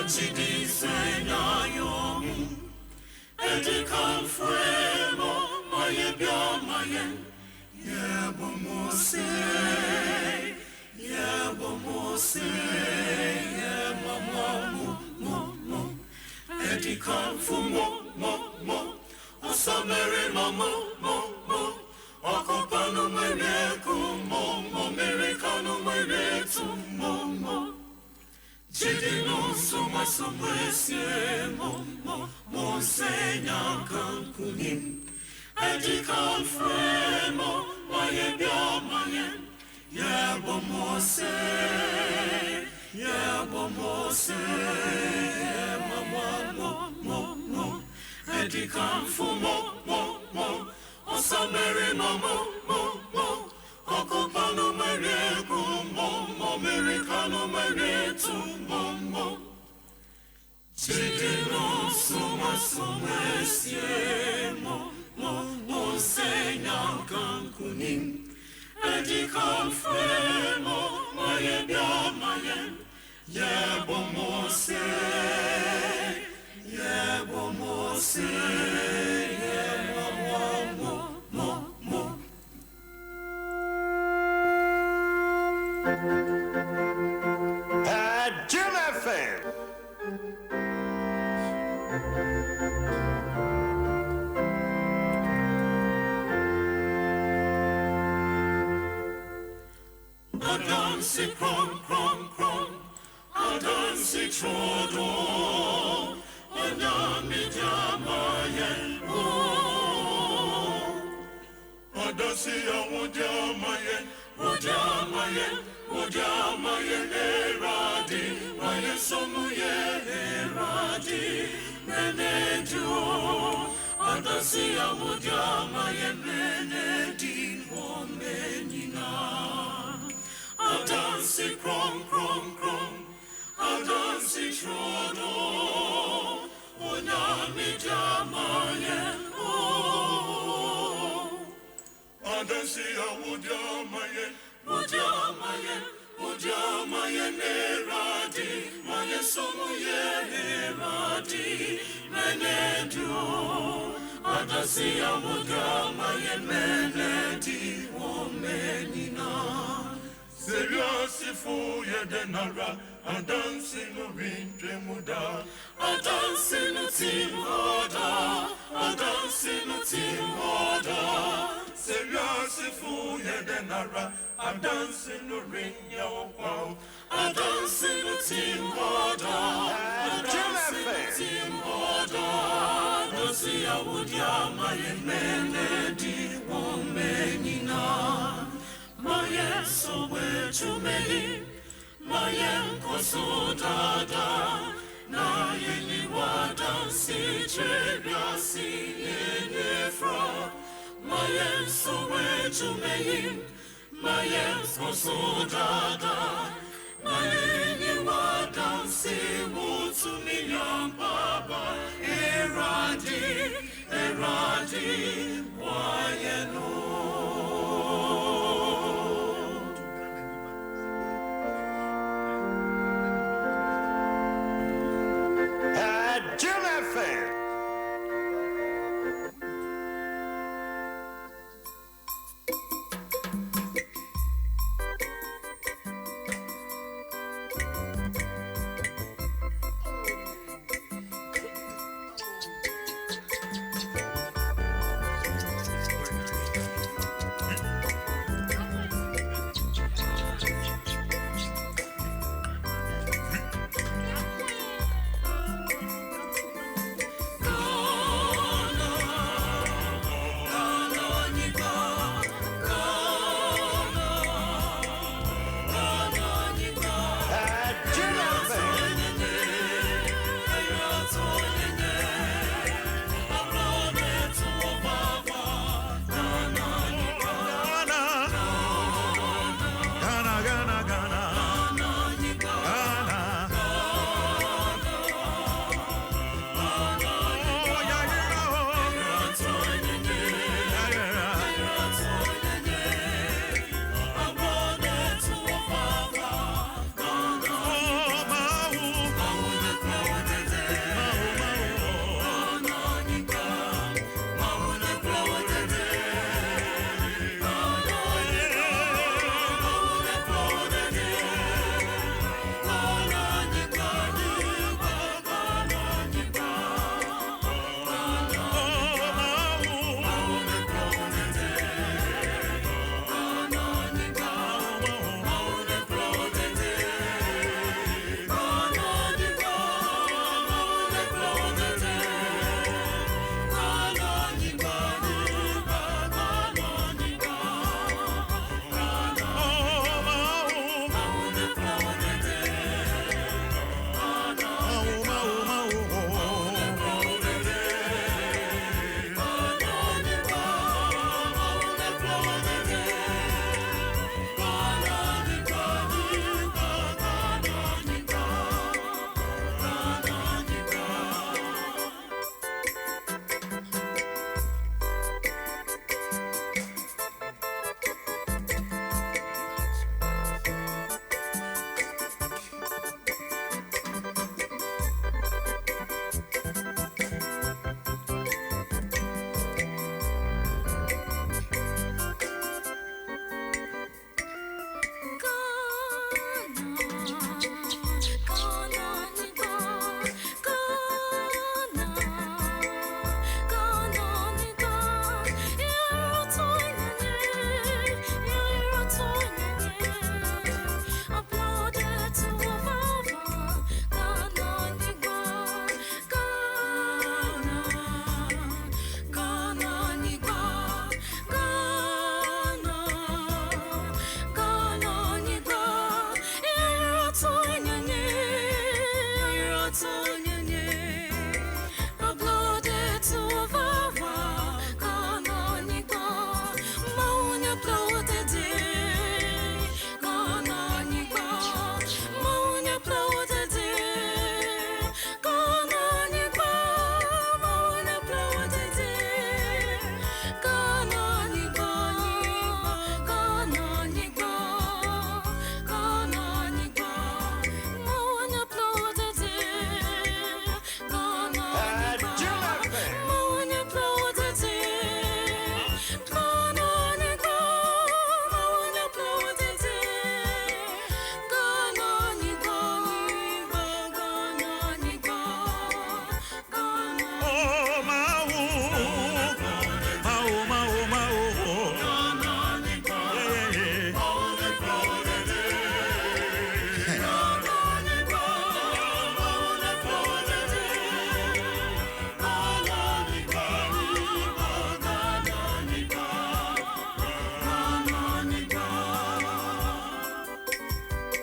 Chidisena Edikal Fremo Maye Biamayen Yebomose Yebomose Yebomamo Edikal Fumo Mo Osamere Mamo Mo Okopano Mereku Mo Americano Meretu Mo Chidino Suma Sumwesie Mo Senya Kankunim Edikal Fremo Maye Biamayen Yebomose Yebomamo Edikal Fumo Osamere Mamo Okopano Mereku Mo Americano Meretu Mo Chidino Suma Sumwesie Mo Senya Kankunim Edikal Fremo Maye Biamayen Yebomose Jim FM. Adansi kron Adansi chodo Adami jamayen Adasi awujamayen Wujamayen eradi Mayen somuye eradi Menedu Adasi awujamayen Menedi womenina Adansi kron Adansi chodo Onami jamayen Adansi awujamayen Wujamayen eradi Mayen somuye eradi Menedu Adasi awujamayen Menedi womenina Seriasi fuye denara Adansi no rinte muda Adansi no timoda Seriasi fuye denara Adansi no rinya wow Adansi no timoda Adansi awudyama Menedi womenina Mayen sowe chumei, mayen koso dada, na yeni wadansi chebiasi yenefra. Mayen sowe chumei, mayen koso dada, na yeni wadansi mutumi baba. Eradi, wayenu. Jim FM.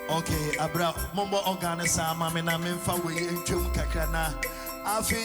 Okay, Abra, Mombo Organisa, Mamma, and Memfa, we in Chum Kakana. I feel